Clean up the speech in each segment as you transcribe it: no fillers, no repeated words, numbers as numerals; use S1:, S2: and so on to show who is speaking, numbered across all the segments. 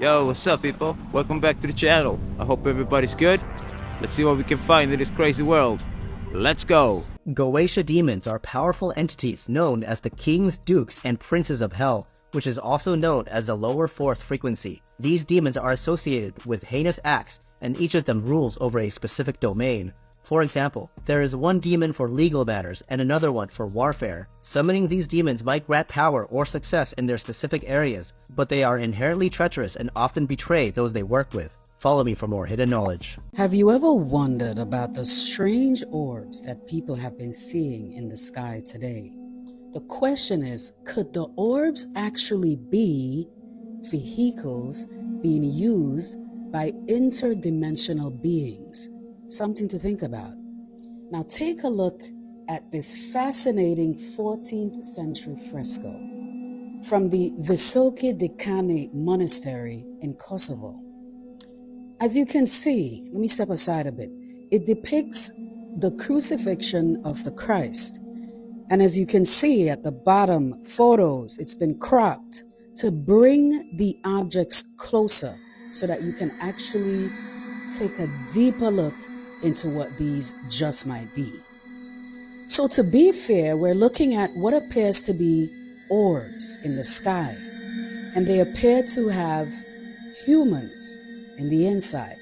S1: Yo, what's up, people? Welcome back to the channel. I hope everybody's good. Let's see what we can find in this crazy world. Let's go!
S2: Goetia demons are powerful entities known as the kings, dukes, and princes of hell, which is also known as the lower fourth frequency. These demons are associated with heinous acts, and each of them rules over a specific domain. For example, there is one demon for legal matters and another one for warfare. Summoning these demons might grant power or success in their specific areas, but they are inherently treacherous and often betray those they work with. Follow me for more hidden knowledge.
S3: Have you ever wondered about the strange orbs that people have been seeing in the sky today? The question is, could the orbs actually be vehicles being used by interdimensional beings? Something to think about. Now take a look at this fascinating 14th century fresco from the Visoki Dekani Monastery in Kosovo. As you can see, let me step aside a bit. It depicts the crucifixion of the Christ. And as you can see at the bottom photos, it's been cropped to bring the objects closer so that you can actually take a deeper look into what these just might be. So to be fair, we're looking at what appears to be orbs in the sky, and they appear to have humans in the inside.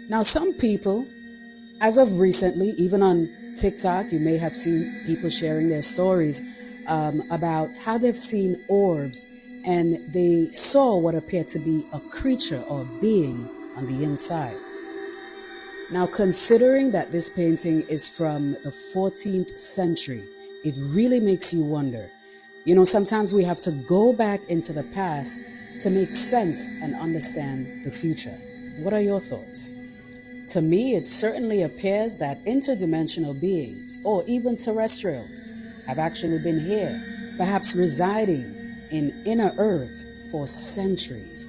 S3: Now some people, as of recently, even on TikTok, you may have seen people sharing their stories about how they've seen orbs and they saw what appeared to be a creature or being on the inside. Now, considering that this painting is from the 14th century, it really makes you wonder. You know, sometimes we have to go back into the past to make sense and understand the future. What are your thoughts? To me, it certainly appears that interdimensional beings, or even terrestrials, have actually been here, perhaps residing in inner Earth for centuries,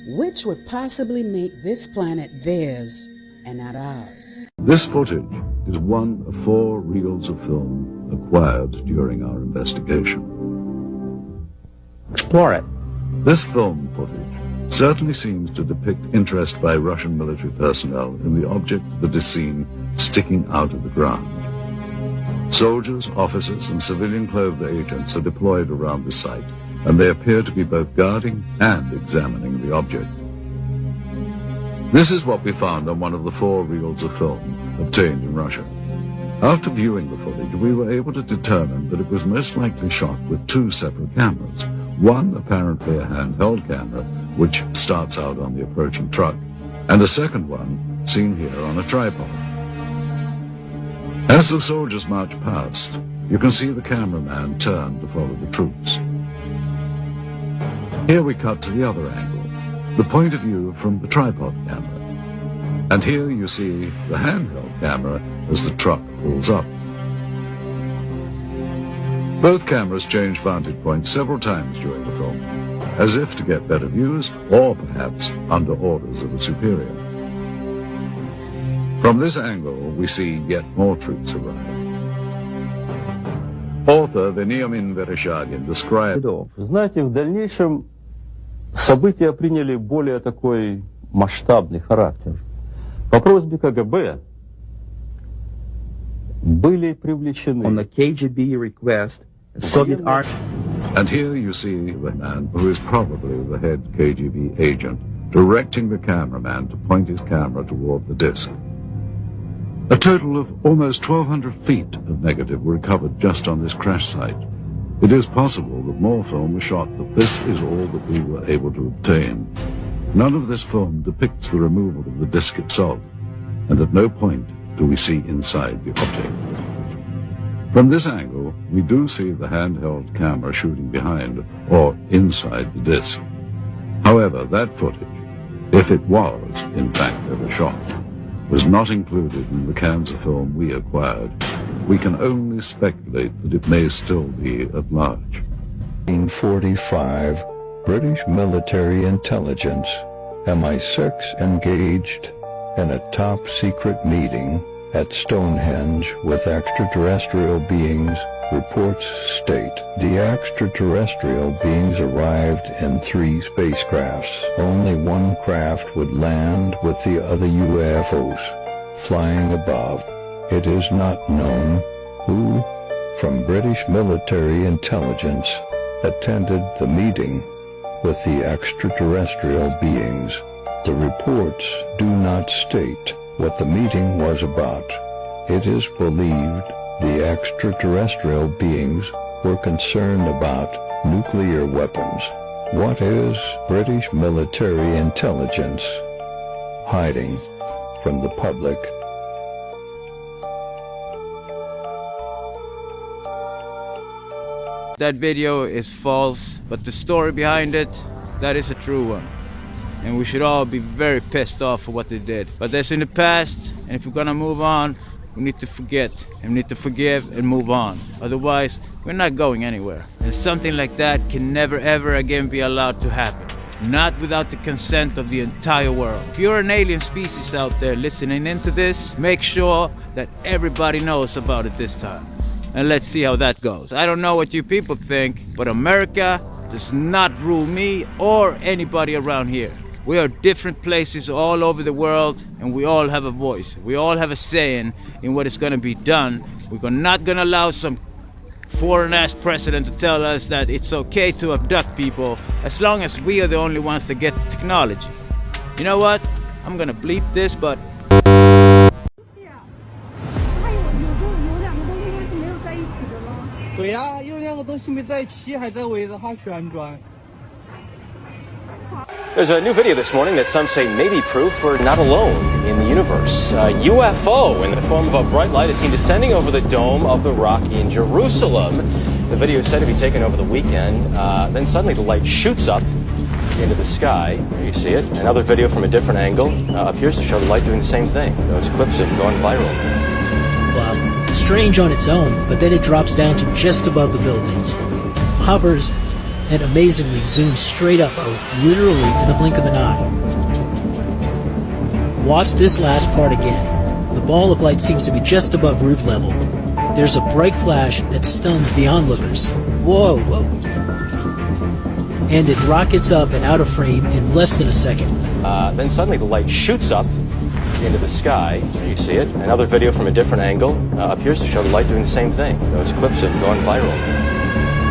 S3: which would possibly make this planet theirs and not ours.
S4: This footage is one of 4 reels of film acquired during our investigation.
S1: Explore it.
S4: This film footage certainly seems to depict interest by Russian military personnel in the object that is seen sticking out of the ground. Soldiers, officers, and civilian-clothed agents are deployed around the site, and they appear to be both guarding and examining the object. This is what we found on one of the 4 reels of film obtained in Russia. After viewing the footage, we were able to determine that it was most likely shot with 2 separate cameras. One apparently a handheld camera, which starts out on the approaching truck, and a second one seen here on a tripod. As the soldiers march past, you can see the cameraman turn to follow the troops. Here we cut to the other angle, the point of view from the tripod camera. And here you see the handheld camera as the truck pulls up. Both cameras change vantage points several times during the film, as if to get better views or perhaps under orders of a superior. From this angle, we see yet more troops arrive. Author Veniamin Vereshchagin described...
S5: Знаете, в дальнейшем события приняли более такой масштабный характер. По просьбе КГБ были привлечены...
S6: On the KGB request, the Soviet army...
S4: And here you see the man who is probably the head KGB agent directing the cameraman to point his camera toward the disc. A total of almost 1,200 feet of negative were recovered just on this crash site. It is possible that more film was shot, but this is all that we were able to obtain. None of this film depicts the removal of the disc itself, and at no point do we see inside the object. From this angle, we do see the handheld camera shooting behind or inside the disc. However, that footage, if it was in fact ever shot, was not included in the cans of film we acquired. We can only speculate that it may still be at large.
S7: 1945, British military intelligence, MI6 engaged in a top-secret meeting at Stonehenge with extraterrestrial beings reports state the extraterrestrial beings arrived in 3 spacecrafts. Only one craft would land with the other UFOs flying above. It is not known who from British military intelligence attended the meeting with the extraterrestrial beings. The reports do not state what the meeting was about. It is believed the extraterrestrial beings were concerned about nuclear weapons. What is British military intelligence hiding from the public?
S1: That video is false, but the story behind it, that is a true one. And we should all be very pissed off for what they did. But that's in the past, and if we're gonna move on, we need to forget, and we need to forgive and move on. Otherwise, we're not going anywhere. And something like that can never ever again be allowed to happen. Not without the consent of the entire world. If you're an alien species out there listening into this, make sure that everybody knows about it this time. And let's see how that goes. I don't know what you people think, but America does not rule me or anybody around here. We are different places all over the world, and we all have a voice. We all have a saying in what is gonna be done. We're not gonna allow some foreign-ass president to tell us that it's okay to abduct people as long as we are the only ones that get the technology. You know what? I'm gonna bleep this, but
S8: there's a new video this morning that some say may be proof we're not alone in the universe. A UFO in the form of a bright light is seen descending over the Dome of the Rock in Jerusalem. The video is said to be taken over the weekend. Then suddenly the light shoots up into the sky. There you see it. Another video from a different angle appears to show the light doing the same thing. Those clips have gone viral.
S9: Wow, strange on its own, but then it drops down to just above the buildings, hovers, and amazingly zooms straight up, literally in the blink of an eye. Watch this last part again. The ball of light seems to be just above roof level. There's a bright flash that stuns the onlookers. Whoa, whoa. And it rockets up and out of frame in less than a second.
S8: Then suddenly the light shoots up into the sky. There you see it. Another video from a different angle appears to show the light doing the same thing. Those clips have gone viral.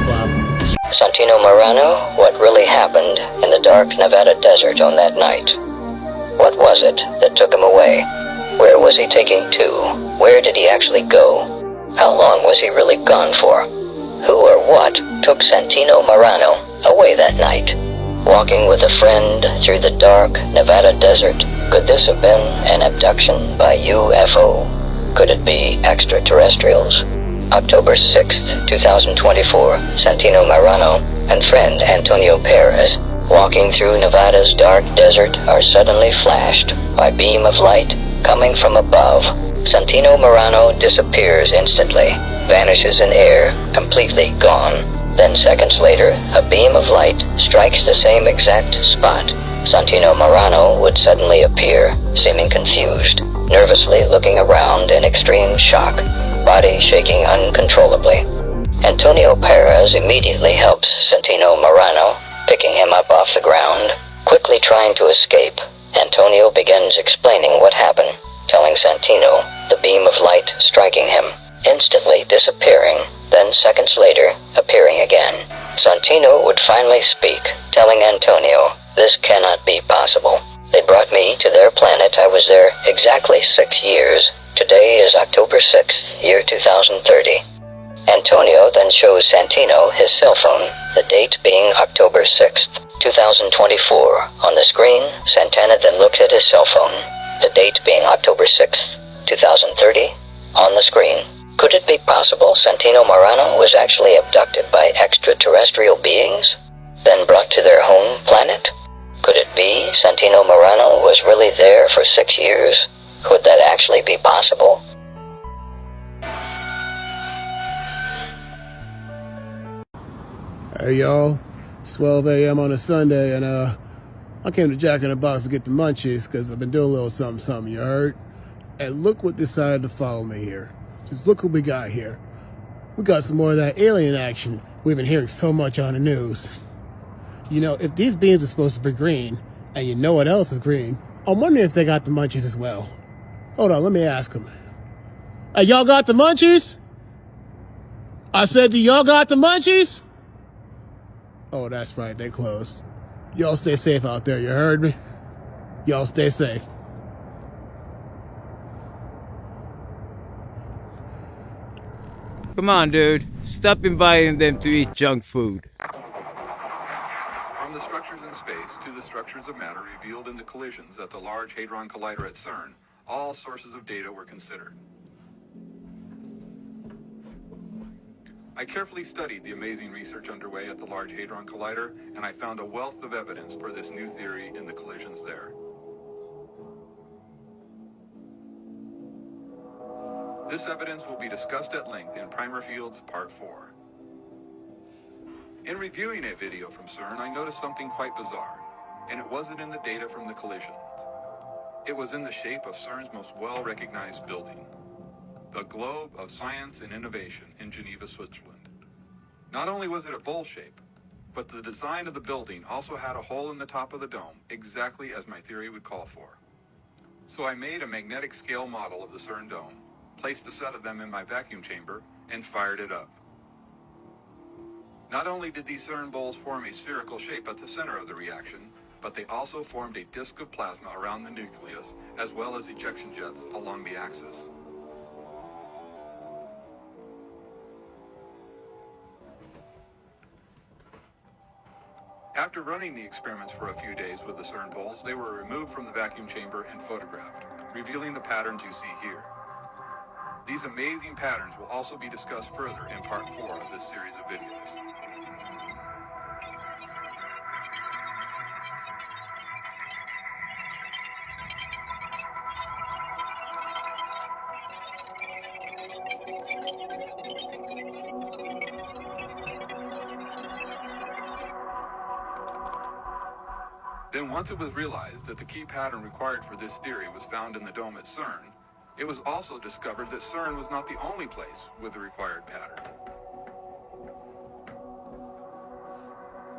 S9: Wow.
S10: Santino Marano, what really happened in the dark Nevada desert on that night? What was it that took him away? Where was he taking to? Where did he actually go? How long was he really gone for? Who or what took Santino Marano away that night? Walking with a friend through the dark Nevada desert, could this have been an abduction by UFO? Could it be extraterrestrials? October 6th, 2024, Santino Marano and friend Antonio Perez, walking through Nevada's dark desert, are suddenly flashed by a beam of light coming from above. Santino Marano disappears instantly, vanishes in air, completely gone. Then seconds later, a beam of light strikes the same exact spot. Santino Marano would suddenly appear, seeming confused, nervously looking around in extreme shock, body shaking uncontrollably. Antonio Perez immediately helps Santino Marano, picking him up off the ground. Quickly trying to escape, Antonio begins explaining what happened, telling Santino the beam of light striking him, instantly disappearing, then seconds later appearing again. Santino would finally speak, telling Antonio, "This cannot be possible. They brought me to their planet. I was there exactly 6 years. Today is October 6th, year 2030. Antonio then shows Santino his cell phone, the date being October 6th, 2024. On the screen, Santana then looks at his cell phone, the date being October 6th, 2030, on the screen. Could it be possible Santino Marano was actually abducted by extraterrestrial beings, then brought to their home planet? Could it be Santino Marano was really there for 6 years? Could that actually be possible?
S11: Hey y'all, it's 12 a.m. on a Sunday, and I came to Jack in the Box to get the munchies because I've been doing a little something, you heard? And look what decided to follow me here. Just look what we got here. We got some more of that alien action we've been hearing so much on the news. You know, if these beans are supposed to be green, and you know what else is green, I'm wondering if they got the munchies as well. Hold on, let me ask them. Hey, y'all got the munchies? I said, do y'all got the munchies? Oh, that's right, they closed. Y'all stay safe out there, you heard me? Y'all stay safe.
S1: Come on, dude. Stop inviting them to eat junk food.
S4: From the structures in space to the structures of matter revealed in the collisions at the Large Hadron Collider at CERN, all sources of data were considered. I carefully studied the amazing research underway at the Large Hadron Collider, and I found a wealth of evidence for this new theory in the collisions there. This evidence will be discussed at length in Primer Fields Part 4. In reviewing a video from CERN, I noticed something quite bizarre, and it wasn't in the data from the collisions. It was in the shape of CERN's most well-recognized building, the Globe of Science and Innovation in Geneva, Switzerland. Not only was it a bowl shape, but the design of the building also had a hole in the top of the dome, exactly as my theory would call for. So I made a magnetic scale model of the CERN dome, placed a set of them in my vacuum chamber, and fired it up. Not only did these CERN bowls form a spherical shape at the center of the reaction, but they also formed a disk of plasma around the nucleus, as well as ejection jets along the axis. After running the experiments for a few days with the CERN bowls, they were removed from the vacuum chamber and photographed, revealing the patterns you see here. These amazing patterns will also be discussed further in Part 4 of this series of videos. Then once it was realized that the key pattern required for this theory was found in the dome at CERN, it was also discovered that CERN was not the only place with the required pattern.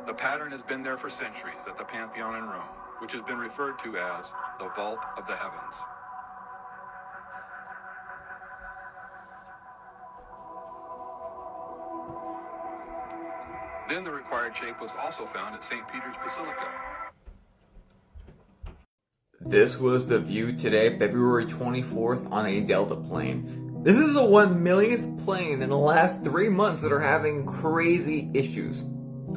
S4: The pattern has been there for centuries at the Pantheon in Rome, which has been referred to as the Vault of the Heavens. Then the required shape was also found at St. Peter's Basilica.
S12: This was the view today, February 24th, on a Delta plane. This is the 1 millionth plane in the last 3 months that are having crazy issues.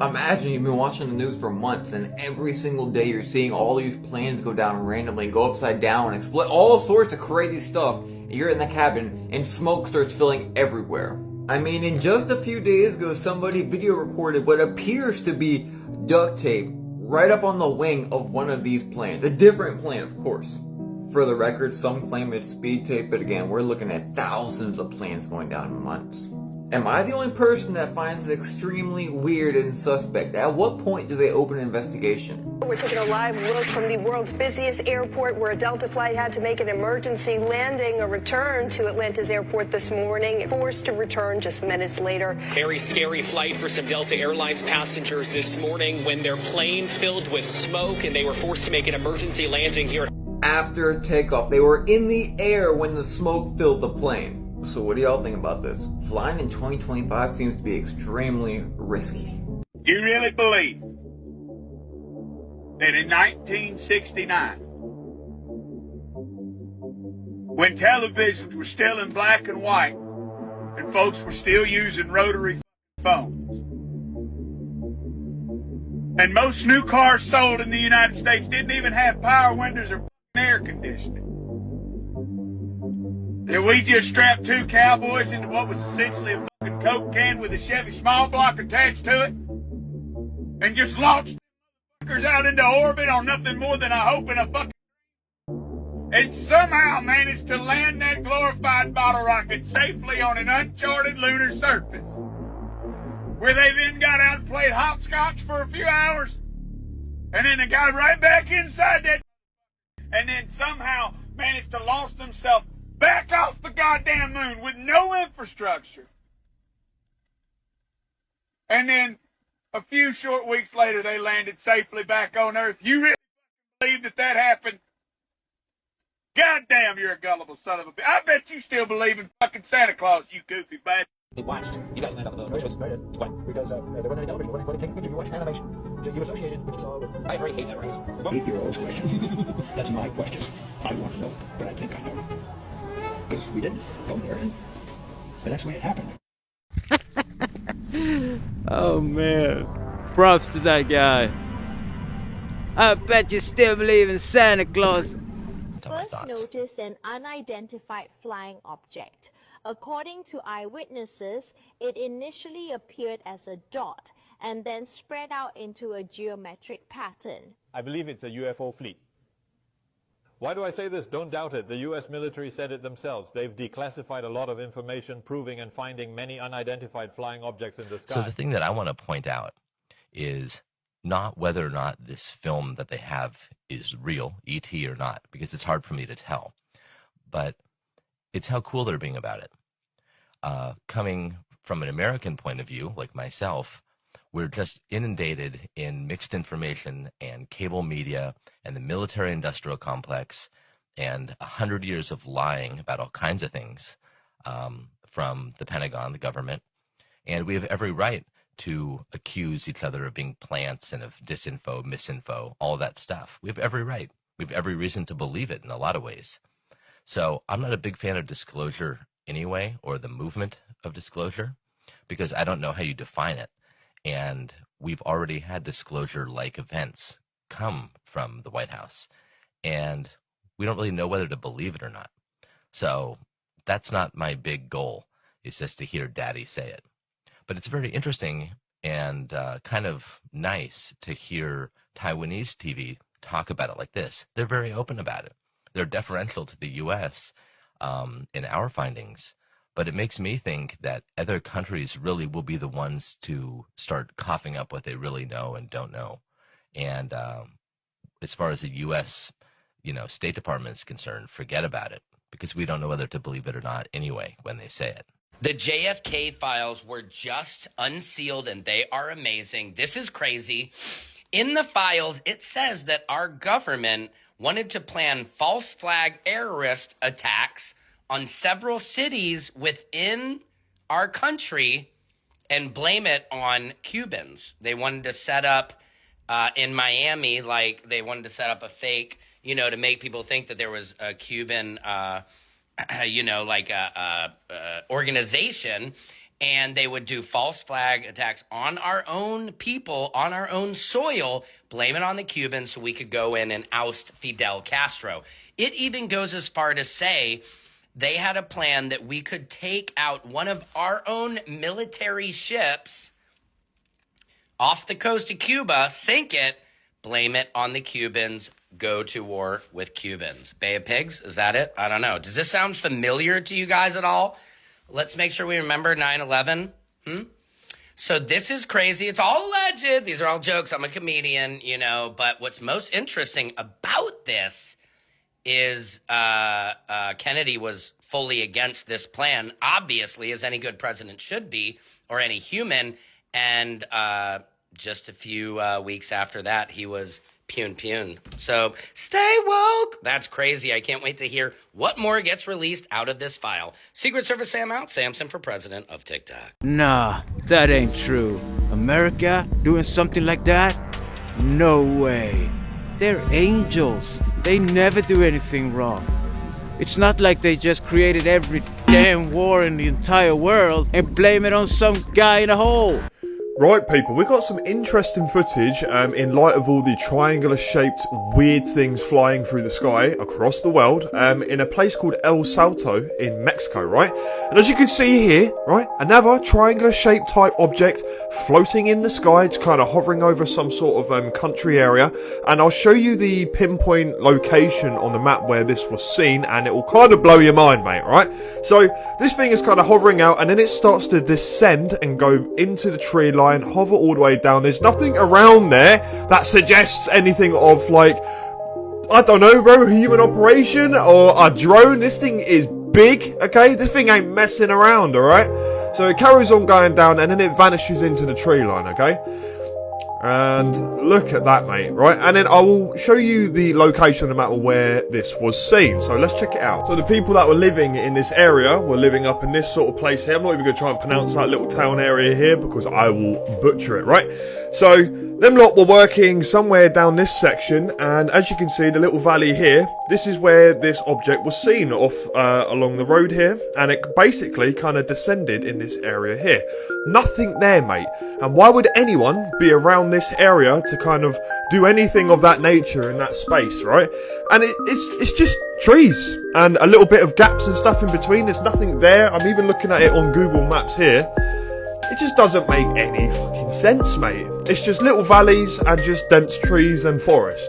S12: Imagine you've been watching the news for months and every single day you're seeing all these planes go down randomly, go upside down, explode, all sorts of crazy stuff. You're in the cabin and smoke starts filling everywhere. I mean, in just a few days ago, somebody video recorded what appears to be duct tape right up on the wing of one of these planes. A different plane, of course. For the record, some claim it's speed tape, but again, we're looking at thousands of planes going down in months. Am I the only person that finds it extremely weird and suspect? At what point do they open an investigation?
S13: We're taking a live look from the world's busiest airport where a Delta flight had to make an emergency landing. A return to Atlanta's airport this morning, forced to return just minutes later.
S8: Very scary flight for some Delta Airlines passengers this morning when their plane filled with smoke and they were forced to make an emergency landing here.
S12: After takeoff, they were in the air when the smoke filled the plane. So what do y'all think about this? Flying in 2025 seems to be extremely risky.
S14: You really believe that in 1969, when televisions were still in black and white and folks were still using rotary phones, and most new cars sold in the United States didn't even have power windows or air conditioning, that we just strapped two cowboys into what was essentially a fucking Coke can with a Chevy small block attached to it and just launched fuckers out into orbit on nothing more than a hope and a fucking and somehow managed to land that glorified bottle rocket safely on an uncharted lunar surface, where they then got out and played hopscotch for a few hours, and then they got right back inside that, and then somehow managed to launch themselves back off the goddamn moon with no infrastructure And then a few short weeks later, they landed safely back on Earth. You really believe that happened? God damn, you're a gullible son of a bitch. I bet you still believe in fucking Santa Claus, you goofy bastard.
S15: We watched you guys land on the moon, which was very disappointing because there wasn't any television. When you take pictures, you watch animation. So you associated what you saw with... I very hate that race. 8-year-old's question. That's my question. I want to know, but I think I know. Because we didn't go there, but that's the way it happened.
S1: Oh man, props to that guy. I bet you still believe in Santa Claus.
S16: First noticed an unidentified flying object. According to eyewitnesses, it initially appeared as a dot and then spread out into a geometric pattern.
S17: I believe it's a UFO fleet. Why do I say this? Don't doubt it. The U.S. military said it themselves. They've declassified a lot of information proving and finding many unidentified flying objects in the sky.
S18: So the thing that I want to point out is not whether or not this film that they have is real, E.T. or not, because it's hard for me to tell. But it's how cool they're being about it. Coming from an American point of view, like myself, we're just inundated in mixed information and cable media and the military-industrial complex and 100 years of lying about all kinds of things from the Pentagon, the government. And we have every right to accuse each other of being plants and of disinfo, misinfo, all that stuff. We have every right. We have every reason to believe it in a lot of ways. So I'm not a big fan of disclosure anyway, or the movement of disclosure, because I don't know how you define it. And we've already had disclosure-like events come from the White House, and we don't really know whether to believe it or not. So that's not my big goal, is just to hear Daddy say it. But it's very interesting and kind of nice to hear Taiwanese TV talk about it like this. They're very open about it. They're deferential to the U.S. In our findings. But it makes me think that other countries really will be the ones to start coughing up what they really know and don't know. And as far as the U.S., State Department is concerned, forget about it, because we don't know whether to believe it or not anyway when they say it.
S19: The JFK files were just unsealed, and they are amazing. This is crazy. In the files, it says that our government wanted to plan false flag terrorist attacks on several cities within our country and blame it on Cubans. They wanted to set up in Miami, like they wanted to set up a fake, to make people think that there was a Cuban, organization, and they would do false flag attacks on our own people, on our own soil, blame it on the Cubans so we could go in and oust Fidel Castro. It even goes as far to say they had a plan that we could take out one of our own military ships off the coast of Cuba, sink it, blame it on the Cubans, go to war with Cubans. Bay of Pigs, is that it? I don't know. Does this sound familiar to you guys at all? Let's make sure we remember 9/11. So this is crazy. It's all alleged. These are all jokes. I'm a comedian, but what's most interesting about this is Kennedy was fully against this plan, obviously, as any good president should be, or any human. And just a few weeks after that, he was pune. So stay woke. That's crazy. I can't wait to hear what more gets released out of this file. Secret Service Sam out. Samson for president of TikTok.
S1: Nah, that ain't true. America doing something like that? No way. They're angels. They never do anything wrong. It's not like they just created every damn war in the entire world and blame it on some guy in a hole.
S20: Right, people, we've got some interesting footage in light of all the triangular-shaped weird things flying through the sky across the world in a place called El Salto in Mexico, right? And as you can see here, right, another triangular-shaped type object floating in the sky, just kind of hovering over some sort of country area. And I'll show you the pinpoint location on the map where this was seen, and it will kind of blow your mind, mate, right? So this thing is kind of hovering out, and then it starts to descend and go into the tree line, hover all the way down. There's nothing around there that suggests anything of, like, I don't know, bro, human operation or a drone. This thing is big, okay? This thing ain't messing around, alright? So it carries on going down and then it vanishes into the tree line, okay? And look at that, mate, right? And then I will show you the location no matter where this was seen. So let's check it out. So the people that were living in this area were living up in this sort of place here. I'm not even going to try and pronounce that little town area here because I will butcher it, right? So them lot were working somewhere down this section, and as you can see, the little valley here, this is where this object was seen off along the road here, and it basically kind of descended in this area here. Nothing there, mate. And why would anyone be around this area to kind of do anything of that nature in that space, right? And it's just trees and a little bit of gaps and stuff in between. There's nothing there. I'm even looking at it on Google Maps here. It just doesn't make any fucking sense, mate. It's just little valleys and just dense trees and forest.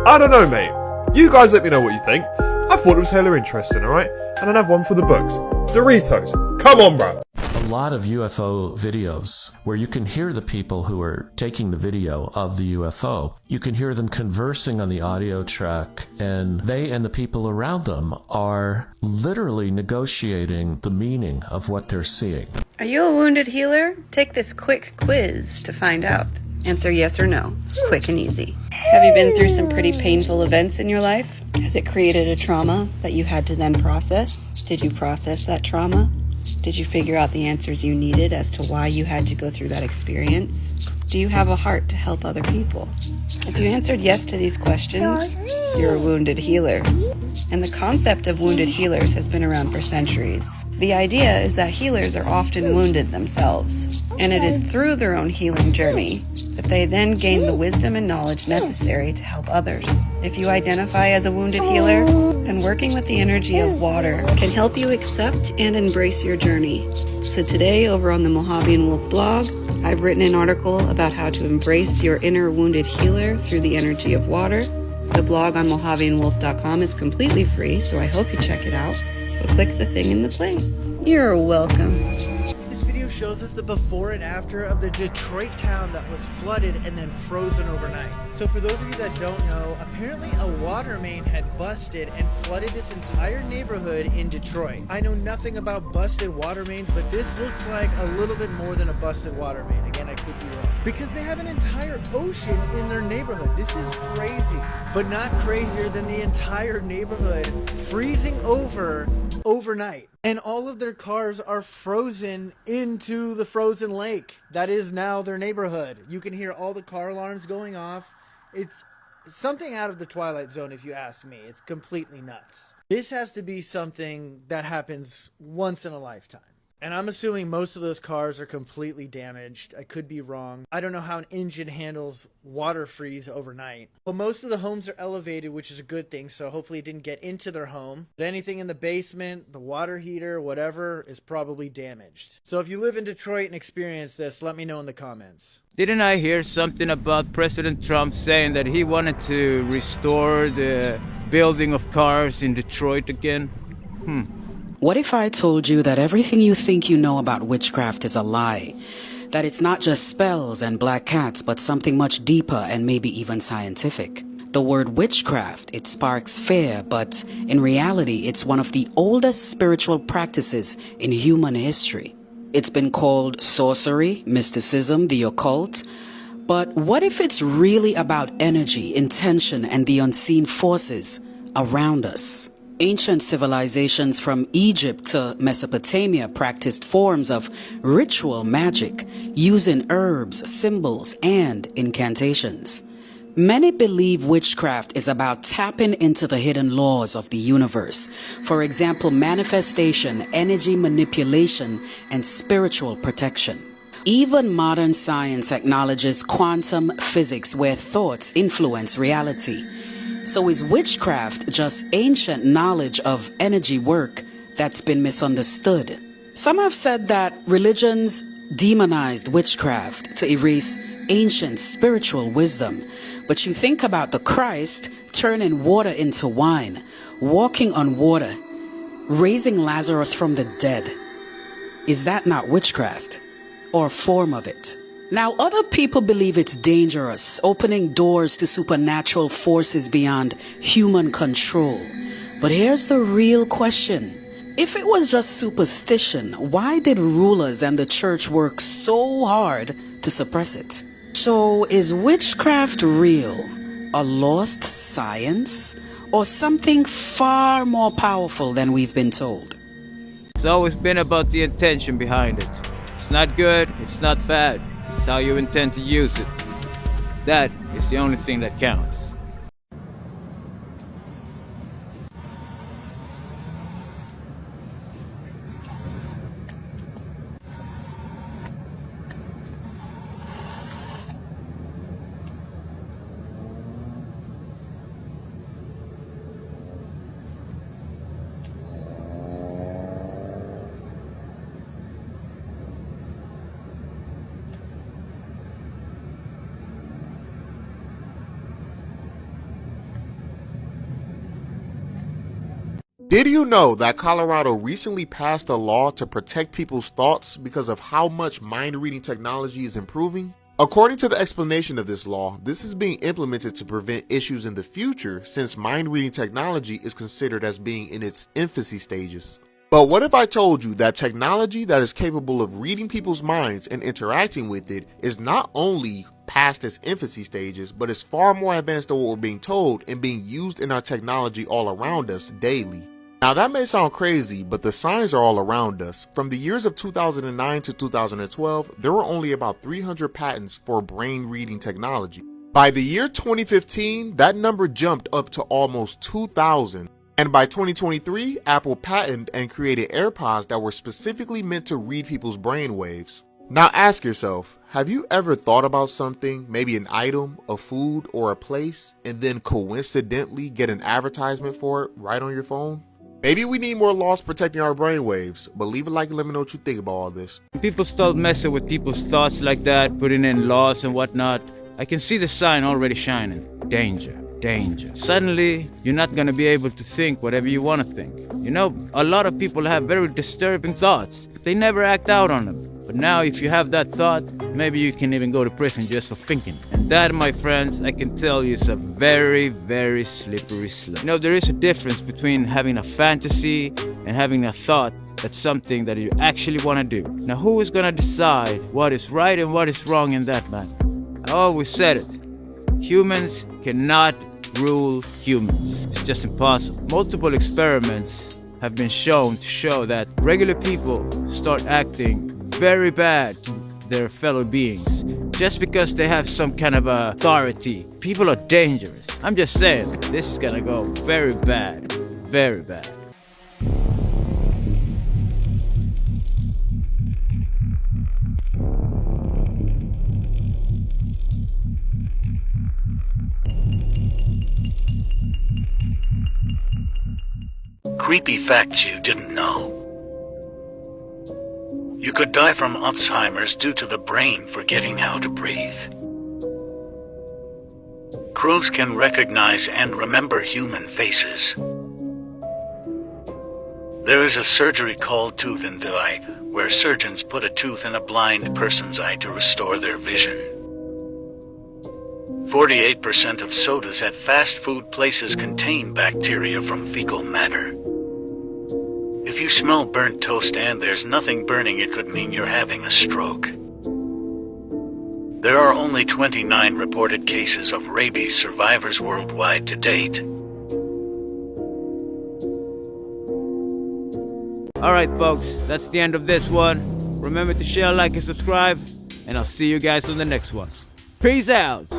S20: I don't know, mate. You guys let me know what you think. I thought it was hella interesting, alright? And I have one for the books. Doritos. Come on, bro.
S21: A lot of UFO videos where you can hear the people who are taking the video of the UFO. You can hear them conversing on the audio track, and they and the people around them are literally negotiating the meaning of what they're seeing.
S22: Are you a wounded healer? Take this quick quiz to find out. Answer yes or no. Quick and easy. Have you been through some pretty painful events in your life? Has it created a trauma that you had to then process? Did you process that trauma? Did you figure out the answers you needed as to why you had to go through that experience? Do you have a heart to help other people? If you answered yes to these questions, you're a wounded healer. And the concept of wounded healers has been around for centuries. The idea is that healers are often wounded themselves, and it is through their own healing journey that they then gain the wisdom and knowledge necessary to help others. If you identify as a wounded healer, then working with the energy of water can help you accept and embrace your journey. So today, over on the Mojavian Wolf blog, I've written an article about how to embrace your inner wounded healer through the energy of water. The blog on mojavianwolf.com is completely free, so I hope you check it out. So click the thing in the place. You're welcome.
S23: This video shows us the before and after of the Detroit town that was flooded and then frozen overnight. So for those of you that don't know, apparently a water main had busted and flooded this entire neighborhood in Detroit. I know nothing about busted water mains, but this looks like a little bit more than a busted water main. Again, I could be wrong. Because they have an entire ocean in their neighborhood. This is crazy, but not crazier than the entire neighborhood freezing over overnight. And all of their cars are frozen into the frozen lake. That is now their neighborhood. You can hear all the car alarms going off. It's something out of the Twilight Zone, if you ask me. It's completely nuts. This has to be something that happens once in a lifetime. And I'm assuming most of those cars are completely damaged. I could be wrong. I don't know how an engine handles water freeze overnight. Well, most of the homes are elevated, which is a good thing, so hopefully it didn't get into their home. But anything in the basement, the water heater, whatever, is probably damaged. So if you live in Detroit and experience this, let me know in the comments.
S1: Didn't I hear something about President Trump saying that he wanted to restore the building of cars in Detroit again?
S3: What if I told you that everything you think you know about witchcraft is a lie? That it's not just spells and black cats, but something much deeper and maybe even scientific? The word witchcraft, it sparks fear, but in reality, it's one of the oldest spiritual practices in human history. It's been called sorcery, mysticism, the occult. But what if it's really about energy, intention, and the unseen forces around us? Ancient civilizations from Egypt to Mesopotamia practiced forms of ritual magic using herbs, symbols, and incantations. Many believe witchcraft is about tapping into the hidden laws of the universe. For example, manifestation, energy manipulation, and spiritual protection. Even modern science acknowledges quantum physics where thoughts influence reality. So is witchcraft just ancient knowledge of energy work that's been misunderstood? Some have said that religions demonized witchcraft to erase ancient spiritual wisdom. But you think about the Christ turning water into wine, walking on water, raising Lazarus from the dead. Is that not witchcraft or a form of it? Now, other people believe it's dangerous, opening doors to supernatural forces beyond human control. But here's the real question. If it was just superstition, why did rulers and the church work so hard to suppress it? So is witchcraft real, a lost science, or something far more powerful than we've been told?
S1: It's always been about the intention behind it. It's not good, it's not bad. It's how you intend to use it. That is the only thing that counts.
S2: Did you know that Colorado recently passed a law to protect people's thoughts because of how much mind-reading technology is improving? According to the explanation of this law, this is being implemented to prevent issues in the future since mind-reading technology is considered as being in its infancy stages. But what if I told you that technology that is capable of reading people's minds and interacting with it is not only past its infancy stages, but is far more advanced than what we're being told and being used in our technology all around us daily? Now that may sound crazy, but the signs are all around us. From the years of 2009 to 2012, there were only about 300 patents for brain reading technology. By the year 2015, that number jumped up to almost 2,000. And by 2023, Apple patented and created AirPods that were specifically meant to read people's brain waves. Now ask yourself, have you ever thought about something, maybe an item, a food, or a place, and then coincidentally get an advertisement for it right on your phone? Maybe we need more laws protecting our brainwaves, but leave a like and let me know what you think about all this.
S1: When people start messing with people's thoughts like that, putting in laws and whatnot, I can see the sign already shining. Danger, danger. Suddenly, you're not gonna be able to think whatever you wanna think. You know, a lot of people have very disturbing thoughts. They never act out on them. But now if you have that thought, maybe you can even go to prison just for thinking. And that, my friends, I can tell you is a very, very slippery slope. You know, there is a difference between having a fantasy and having a thought that's something that you actually want to do. Now, who is going to decide what is right and what is wrong in that matter? I always said it. Humans cannot rule humans. It's just impossible. Multiple experiments have been shown to show that regular people start acting very bad to their fellow beings just because they have some kind of authority. People are dangerous. I'm just saying, this is gonna go very bad, very bad.
S5: Creepy facts you didn't know. You could die from Alzheimer's due to the brain forgetting how to breathe. Crows can recognize and remember human faces. There is a surgery called tooth and eye, where surgeons put a tooth in a blind person's eye to restore their vision. 48% of sodas at fast food places contain bacteria from fecal matter. If you smell burnt toast and there's nothing burning, it could mean you're having a stroke. There are only 29 reported cases of rabies survivors worldwide to date.
S1: Alright folks, that's the end of this one. Remember to share, like, and subscribe, and I'll see you guys on the next one. Peace out!